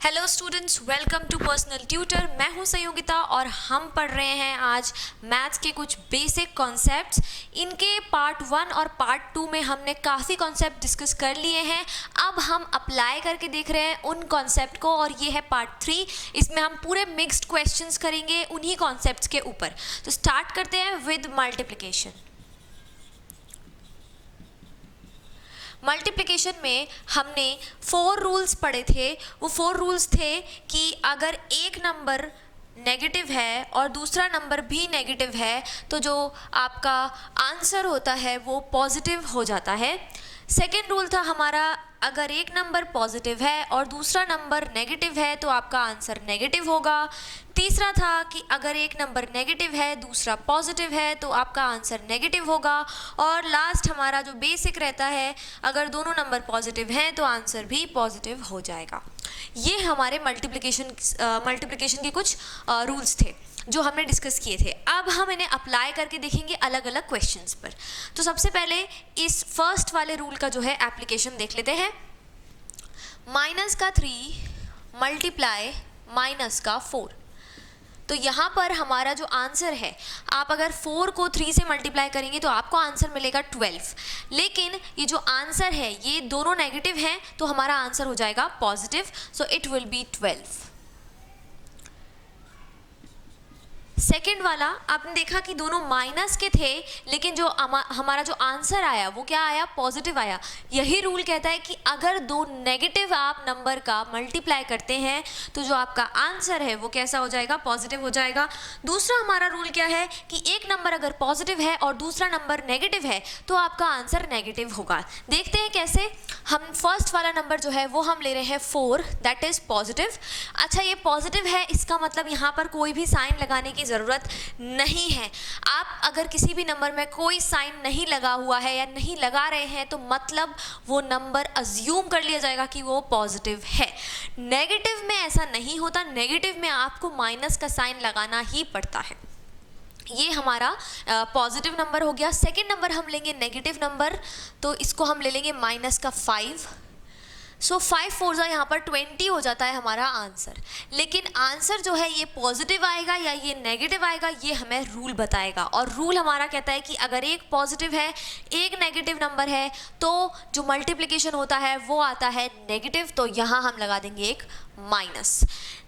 Hello students, welcome to personal tutor. मैं हूं संयोगिता और हम पढ़ रहे हैं आज मैथ्स के कुछ बेसिक कॉन्सेप्ट्स। इनके पार्ट 1 और पार्ट 2 में हमने काफ़ी कॉन्सेप्ट डिस्कस कर लिए हैं। अब हम अप्लाई करके देख रहे हैं उन कॉन्सेप्ट को और ये है पार्ट 3। इसमें हम पूरे मिक्स्ड क्वेश्चंस करेंगे उन्हीं कॉन्सेप्ट्स के ऊपर। तो स्टार्ट करते हैं विद मल्टीप्लिकेशन। मल्टीप्लिकेशन में हमने 4 रूल्स पढ़े थे। वो 4 रूल्स थे कि अगर एक नंबर नेगेटिव है और दूसरा नंबर भी नेगेटिव है तो जो आपका आंसर होता है वो पॉजिटिव हो जाता है। सेकेंड रूल था हमारा, अगर एक नंबर पॉजिटिव है और दूसरा नंबर नेगेटिव है तो आपका आंसर नेगेटिव होगा। तीसरा था कि अगर एक नंबर नेगेटिव है दूसरा पॉजिटिव है तो आपका आंसर नेगेटिव होगा। और लास्ट हमारा जो बेसिक रहता है, अगर दोनों नंबर पॉजिटिव हैं तो आंसर भी पॉजिटिव हो जाएगा। ये हमारे मल्टीप्लिकेशन के कुछ रूल्स थे जो हमने डिस्कस किए थे। अब हम इन्हें अप्लाई करके देखेंगे अलग अलग क्वेश्चंस पर। तो सबसे पहले इस फर्स्ट वाले रूल का जो है एप्लीकेशन देख लेते हैं। माइनस का 3 मल्टीप्लाई माइनस का 4। तो यहाँ पर हमारा जो आंसर है, आप अगर 4 को 3 से मल्टीप्लाई करेंगे तो आपको आंसर मिलेगा 12। लेकिन ये जो आंसर है ये दोनों नेगेटिव हैं तो हमारा आंसर हो जाएगा positive. So it will be 12। Second वाला आपने देखा कि दोनों माइनस के थे लेकिन जो हमारा जो आंसर आया वो क्या आया, पॉजिटिव आया। यही रूल कहता है कि अगर दो नेगेटिव आप नंबर का मल्टीप्लाई करते हैं तो जो आपका आंसर है वो कैसा हो जाएगा, पॉजिटिव हो जाएगा। दूसरा हमारा रूल क्या है कि एक नंबर अगर पॉजिटिव है और दूसरा नंबर नेगेटिव है तो आपका आंसर नेगेटिव होगा। देखते हैं कैसे। हम फर्स्ट वाला नंबर जो है वो हम ले रहे हैं 4, दैट इज पॉजिटिव। अच्छा, ये पॉजिटिव है, इसका मतलब यहाँ पर कोई भी साइन लगाने की ज़रूरत नहीं है। आप अगर किसी भी नंबर में कोई साइन नहीं लगा हुआ है या नहीं लगा रहे हैं तो मतलब वो नंबर अज्यूम कर लिया जाएगा कि वो पॉजिटिव है। नेगेटिव में ऐसा नहीं होता, नेगेटिव में आपको माइनस का साइन लगाना ही पड़ता है। ये हमारा पॉजिटिव नंबर हो गया। सेकेंड नंबर हम लेंगे नेगेटिव नंबर, तो इसको हम ले लेंगे माइनस का 5। सो 5 4 यहाँ पर 20 हो जाता है हमारा आंसर। लेकिन आंसर जो है ये पॉजिटिव आएगा या ये नेगेटिव आएगा ये हमें रूल बताएगा। और रूल हमारा कहता है कि अगर एक पॉजिटिव है एक नेगेटिव नंबर है तो जो मल्टीप्लिकेशन होता है वो आता है नेगेटिव। तो यहाँ हम लगा देंगे एक माइनस।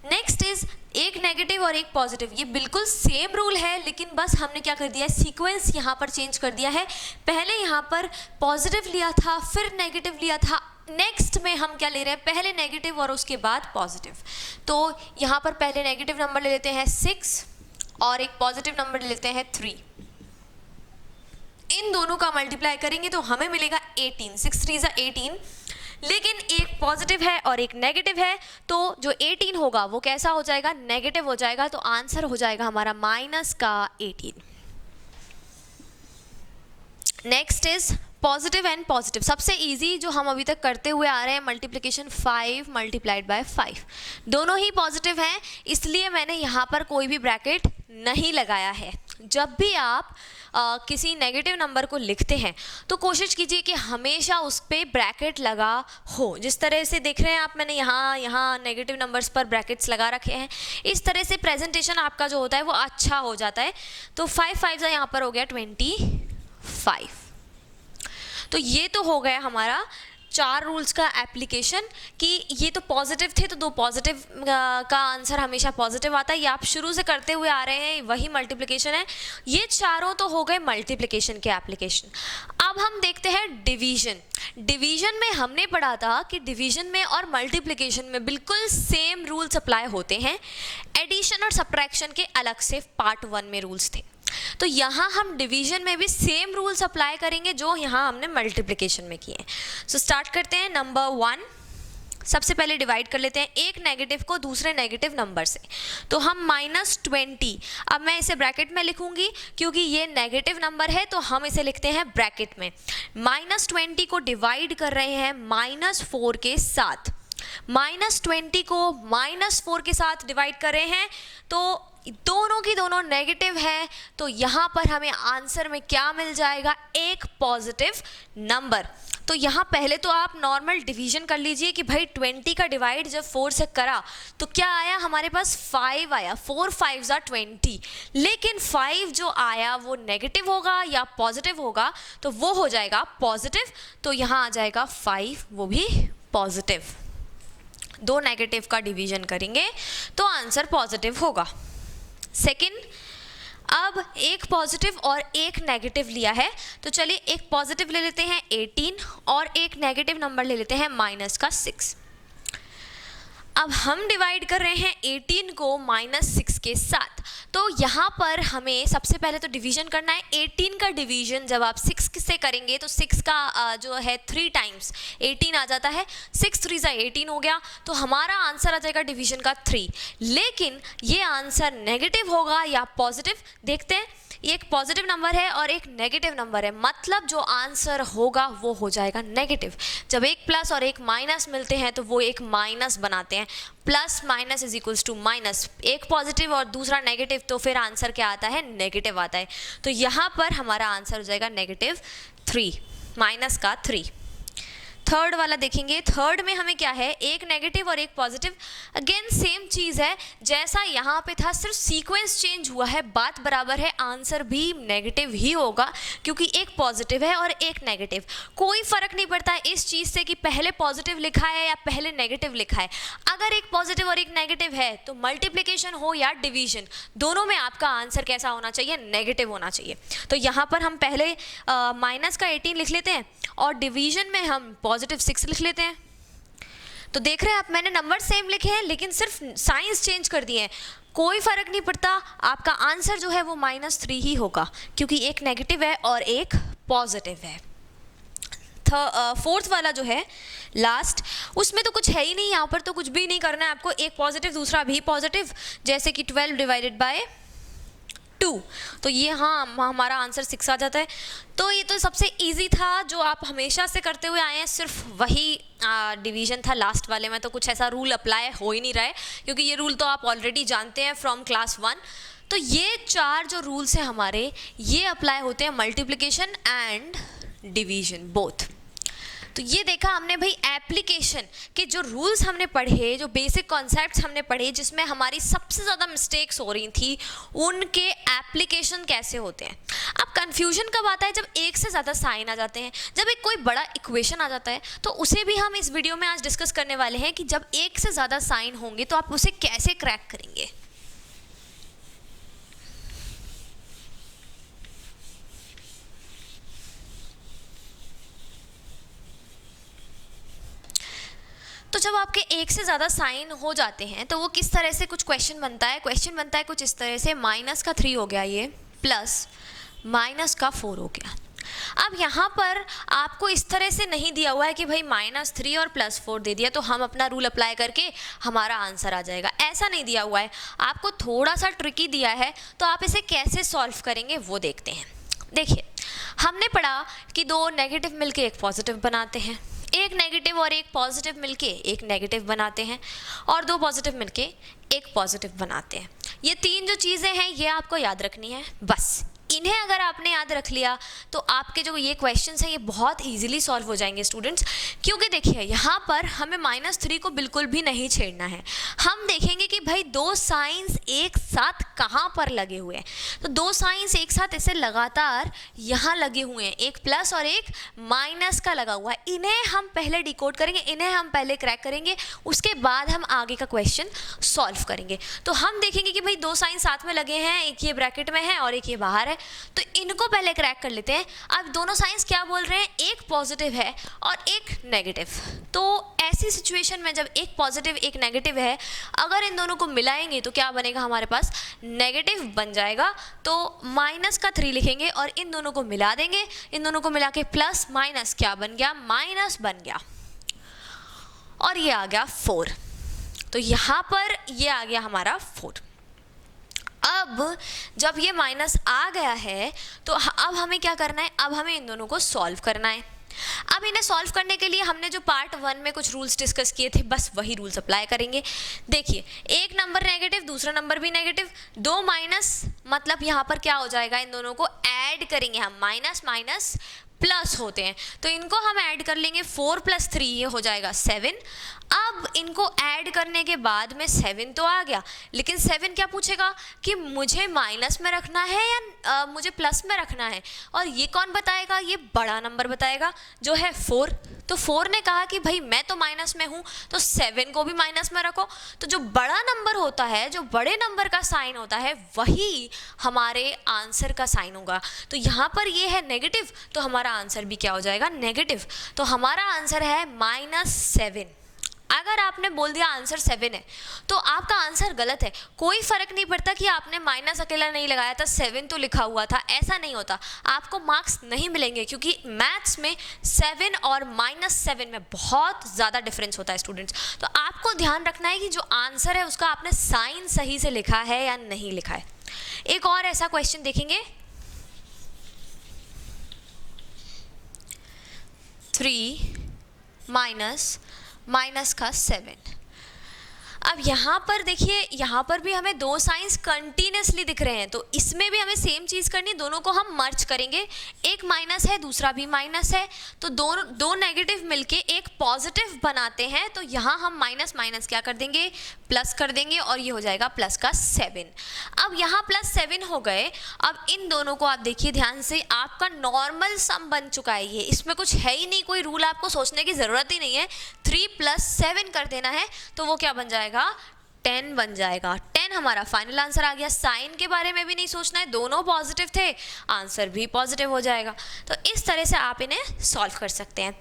नेक्स्ट इज एक नेगेटिव और एक पॉजिटिव, ये बिल्कुल सेम रूल है लेकिन बस हमने क्या कर दिया है, सीक्वेंस यहाँ पर चेंज कर दिया है। पहले यहाँ पर पॉजिटिव लिया था फिर नेगेटिव लिया था, नेक्स्ट में हम क्या ले रहे हैं, पहले नेगेटिव और उसके बाद पॉजिटिव। तो यहाँ पर पहले नेगेटिव नंबर ले लेते हैं 6 और एक पॉजिटिव नंबर ले लेते हैं 3। इन दोनों का मल्टीप्लाई करेंगे तो हमें मिलेगा 18। 6 3 18। लेकिन एक पॉजिटिव है और एक नेगेटिव है तो जो 18 होगा वो कैसा हो जाएगा, नेगेटिव हो जाएगा। तो आंसर हो जाएगा हमारा माइनस का 18। Next is positive and positive. सबसे इजी जो हम अभी तक करते हुए आ रहे हैं मल्टीप्लिकेशन, 5 मल्टीप्लाइड बाय 5। दोनों ही पॉजिटिव हैं इसलिए मैंने यहाँ पर कोई भी ब्रैकेट नहीं लगाया है। जब भी आप किसी नेगेटिव नंबर को लिखते हैं तो कोशिश कीजिए कि हमेशा उस पर ब्रैकेट लगा हो। जिस तरह से देख रहे हैं आप, मैंने यहाँ नेगेटिव नंबर्स पर ब्रैकेट्स लगा रखे हैं। इस तरह से प्रेजेंटेशन आपका जो होता है वो अच्छा हो जाता है। तो 5 5 यहाँ पर हो गया 25। तो ये तो हो गया हमारा 4 रूल्स का एप्लीकेशन कि ये तो पॉजिटिव थे तो 2 पॉजिटिव का आंसर हमेशा पॉजिटिव आता है। ये आप शुरू से करते हुए आ रहे हैं, वही मल्टीप्लिकेशन है। ये चारों तो हो गए मल्टीप्लिकेशन के एप्लीकेशन। अब हम देखते हैं डिवीजन। डिवीजन में हमने पढ़ा था कि डिवीजन में और मल्टीप्लिकेशन में बिल्कुल सेम रूल्स अप्लाई होते हैं। एडिशन और सब्ट्रैक्शन के अलग से पार्ट 1 में रूल्स थे। तो यहाँ हम डिवीजन में भी सेम रूल्स अप्लाई करेंगे जो यहाँ हमने मल्टीप्लिकेशन में किए हैं। सो स्टार्ट करते हैं। नंबर 1, सबसे पहले डिवाइड कर लेते हैं एक नेगेटिव को दूसरे नेगेटिव नंबर से। तो हम -20, अब मैं इसे ब्रैकेट में लिखूंगी क्योंकि ये नेगेटिव नंबर है तो हम इसे लिखते हैं ब्रैकेट में। -20 को डिवाइड कर रहे हैं -4 के साथ। -20 को -4 के साथ डिवाइड कर रहे हैं तो दोनों की दोनों नेगेटिव है तो यहाँ पर हमें आंसर में क्या मिल जाएगा, एक पॉजिटिव नंबर। तो यहाँ पहले तो आप नॉर्मल डिवीजन कर लीजिए कि भाई 20 का डिवाइड जब 4 से करा तो क्या आया हमारे पास 5 आया, 4 5s are 20, लेकिन 5 जो आया वो नेगेटिव होगा या पॉजिटिव होगा, तो वो हो जाएगा पॉजिटिव, तो यहाँ आ जाएगा 5 वो भी पॉजिटिव। दो नेगेटिव का डिवीजन करेंगे तो आंसर पॉजिटिव होगा। सेकंड, अब एक पॉजिटिव और एक नेगेटिव लिया है, तो चलिए एक पॉजिटिव ले लेते हैं 18 और एक नेगेटिव नंबर ले लेते हैं -6। अब हम डिवाइड कर रहे हैं 18 को -6 के साथ, तो यहाँ पर हमें सबसे पहले तो डिवीजन करना है। 18 का डिवीजन जब आप 6 से करेंगे तो 6 का जो है 3 टाइम्स 18 आ जाता है, 6 3 सा 18 हो गया, तो हमारा आंसर आ जाएगा डिवीजन का 3। लेकिन ये आंसर नेगेटिव होगा या पॉजिटिव, देखते हैं। एक पॉजिटिव नंबर है और एक नेगेटिव नंबर है, मतलब जो आंसर होगा वो हो जाएगा नेगेटिव। जब एक प्लस और एक माइनस मिलते हैं तो वो एक माइनस बनाते हैं, plus minus is equals to minus. एक पॉजिटिव और दूसरा नेगेटिव, तो फिर आंसर क्या आता है, नेगेटिव आता है। तो यहाँ पर हमारा आंसर हो जाएगा -3, माइनस का 3। थर्ड वाला देखेंगे, थर्ड में हमें क्या है, एक नेगेटिव और एक पॉजिटिव। अगेन सेम चीज़ है जैसा यहाँ पे था, सिर्फ सीक्वेंस चेंज हुआ है, बात बराबर है, आंसर भी नेगेटिव ही होगा क्योंकि एक पॉजिटिव है और एक नेगेटिव। कोई फर्क नहीं पड़ता इस चीज़ से कि पहले पॉजिटिव लिखा है या पहले नेगेटिव लिखा है। अगर एक पॉजिटिव और एक नेगेटिव है तो मल्टीप्लिकेशन हो या डिवीजन, दोनों में आपका आंसर कैसा होना चाहिए, नेगेटिव होना चाहिए। तो यहाँ पर हम पहले माइनस का 18 लिख लेते हैं और डिवीजन में हम पॉजिटिव 6 लिख लेते हैं। तो देख रहे हैं आप, मैंने नंबर सेम लिखे हैं लेकिन सिर्फ साइंस चेंज कर दिए हैं। कोई फर्क नहीं पड़ता, आपका आंसर जो है वो -3 ही होगा क्योंकि एक नेगेटिव है और एक पॉजिटिव है। फोर्थ वाला जो है लास्ट, उसमें तो कुछ है ही नहीं, यहाँ पर तो कुछ भी नहीं करना है आपको। एक पॉजिटिव दूसरा भी पॉजिटिव, जैसे कि 12 डिवाइडेड बाय 2, तो ये हाँ हमारा आंसर 6 आ जाता है। तो ये तो सबसे इजी था जो आप हमेशा से करते हुए आए हैं, सिर्फ वही डिवीजन था। लास्ट वाले में तो कुछ ऐसा रूल अप्लाई हो ही नहीं रहा है क्योंकि ये रूल तो आप ऑलरेडी जानते हैं फ्रॉम क्लास 1। तो ये 4 जो रूल्स हैं हमारे, ये अप्लाई होते हैं मल्टीप्लिकेशन एंड डिवीजन बोथ। तो ये देखा हमने भाई एप्लीकेशन के जो रूल्स हमने पढ़े, जो बेसिक कॉन्सेप्ट्स हमने पढ़े, जिसमें हमारी सबसे ज़्यादा मिस्टेक्स हो रही थी, उनके एप्लीकेशन कैसे होते हैं। अब कंफ्यूजन कब आता है, जब एक से ज़्यादा साइन आ जाते हैं, जब एक कोई बड़ा इक्वेशन आ जाता है, तो उसे भी हम इस वीडियो में आज डिस्कस करने वाले हैं कि जब एक से ज़्यादा साइन होंगे तो आप उसे कैसे क्रैक करेंगे। तो जब आपके एक से ज़्यादा साइन हो जाते हैं तो वो किस तरह से कुछ क्वेश्चन बनता है, कुछ इस तरह से, माइनस का 3 हो गया ये, प्लस माइनस का 4 हो गया। अब यहाँ पर आपको इस तरह से नहीं दिया हुआ है कि भाई -3 और +4 दे दिया तो हम अपना रूल अप्लाई करके हमारा आंसर आ जाएगा, ऐसा नहीं दिया हुआ है। आपको थोड़ा सा ट्रिकी दिया है, तो आप इसे कैसे सॉल्व करेंगे वो देखते हैं। देखिए, हमने पढ़ा कि दो नेगेटिव मिलके एक पॉजिटिव बनाते हैं, एक नेगेटिव और एक पॉजिटिव मिलके एक नेगेटिव बनाते हैं, और दो पॉजिटिव मिलके एक पॉजिटिव बनाते हैं। ये 3 जो चीज़ें हैं ये आपको याद रखनी है बस। इन्हें अगर आपने याद रख लिया तो आपके जो ये क्वेश्चंस हैं ये बहुत इजीली सॉल्व हो जाएंगे स्टूडेंट्स। क्योंकि देखिए यहाँ पर हमें -3 को बिल्कुल भी नहीं छेड़ना है। हम देखेंगे कि भाई दो साइंस एक साथ कहाँ पर लगे हुए हैं। तो दो साइंस एक साथ ऐसे लगातार यहाँ लगे हुए हैं, एक प्लस और एक माइनस का लगा हुआ है। इन्हें हम पहले डिकोड करेंगे, इन्हें हम पहले क्रैक करेंगे, उसके बाद हम आगे का क्वेश्चन सॉल्व करेंगे। तो हम देखेंगे कि भाई दो साइंस साथ में लगे हैं, एक ये ब्रैकेट में है और एक ये बाहर है, तो इनको पहले क्रैक कर लेते हैं। अब दोनों साइंस क्या बोल रहे हैं, एक पॉजिटिव है और एक नेगेटिव। तो ऐसी सिचुएशन में जब एक पॉजिटिव एक नेगेटिव है, अगर इन दोनों को मिलाएंगे तो क्या बनेगा, हमारे पास नेगेटिव बन जाएगा। तो -3 लिखेंगे और इन दोनों को मिला देंगे, इन दोनों को मिला के प्लस माइनस क्या बन गया, माइनस बन गया, और ये आ गया 4। तो यहाँ पर ये आ गया हमारा 4। अब जब ये माइनस आ गया है तो अब हमें क्या करना है, अब हमें इन दोनों को सॉल्व करना है। अब इन्हें सॉल्व करने के लिए हमने जो पार्ट 1 में कुछ रूल्स डिस्कस किए थे, बस वही रूल्स अप्लाई करेंगे। देखिए, एक नंबर नेगेटिव, दूसरा नंबर भी नेगेटिव, दो माइनस, मतलब यहाँ पर क्या हो जाएगा, इन दोनों को ऐड करेंगे हम, माइनस माइनस प्लस होते हैं, तो इनको हम ऐड कर लेंगे 4 + 3 ये हो जाएगा 7। अब इनको ऐड करने के बाद में 7 तो आ गया, लेकिन 7 क्या पूछेगा कि मुझे माइनस में रखना है या मुझे प्लस में रखना है, और ये कौन बताएगा, ये बड़ा नंबर बताएगा जो है 4। तो 4 ने कहा कि भाई मैं तो माइनस में हूँ, तो 7 को भी माइनस में रखो। तो जो बड़ा नंबर होता है, जो बड़े नंबर का साइन होता है, वही हमारे आंसर का साइन होगा। तो यहाँ पर ये है नेगेटिव, तो हमारा आंसर भी क्या हो जाएगा, नेगेटिव। तो हमारा आंसर है -7। अगर आपने बोल दिया आंसर 7 है तो आपका आंसर गलत है। कोई फर्क नहीं पड़ता कि आपने माइनस अकेला नहीं लगाया था, 7 तो लिखा हुआ था, ऐसा नहीं होता, आपको मार्क्स नहीं मिलेंगे, क्योंकि मैथ्स में 7 और -7 में बहुत ज़्यादा डिफरेंस होता है स्टूडेंट्स। तो आपको ध्यान रखना है कि जो आंसर है उसका आपने साइन सही से लिखा है या नहीं लिखा है। एक और ऐसा क्वेश्चन देखेंगे, 3 माइनस का 7। अब यहाँ पर देखिए, यहाँ पर भी हमें दो साइंस कंटिन्यूसली दिख रहे हैं, तो इसमें भी हमें सेम चीज़ करनी, दोनों को हम मर्ज करेंगे। एक माइनस है, दूसरा भी माइनस है, तो दो नेगेटिव मिलके एक पॉजिटिव बनाते हैं। तो यहाँ हम माइनस माइनस क्या कर देंगे, प्लस कर देंगे, और ये हो जाएगा प्लस का 7। अब यहाँ +7 हो गए। अब इन दोनों को आप देखिए ध्यान से, आपका नॉर्मल सम बन चुका है ये, इसमें कुछ है ही नहीं, कोई रूल आपको सोचने की ज़रूरत ही नहीं है। 3 + 7 कर देना है, तो वो क्या बन जाएगा, 10 बन जाएगा। 10 हमारा फाइनल आंसर आ गया। साइन के बारे में भी नहीं सोचना है, दोनों पॉजिटिव थे, आंसर भी पॉजिटिव हो जाएगा। तो इस तरह से आप इन्हें सॉल्व कर सकते हैं।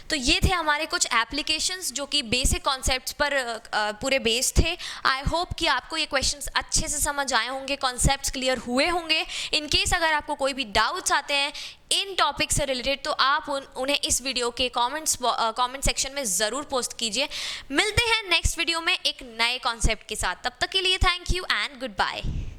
तो ये थे हमारे कुछ एप्लीकेशंस जो कि बेसिक कॉन्सेप्ट्स पर पूरे बेस्ड थे। आई होप कि आपको ये क्वेश्चंस अच्छे से समझ आए होंगे, कॉन्सेप्ट्स क्लियर हुए होंगे। इन केस अगर आपको कोई भी डाउट्स आते हैं इन टॉपिक से रिलेटेड, तो आप उन्हें इस वीडियो के कमेंट सेक्शन में ज़रूर पोस्ट कीजिए। मिलते हैं नेक्स्ट वीडियो में एक नए कॉन्सेप्ट के साथ, तब तक के लिए thank you and good bye.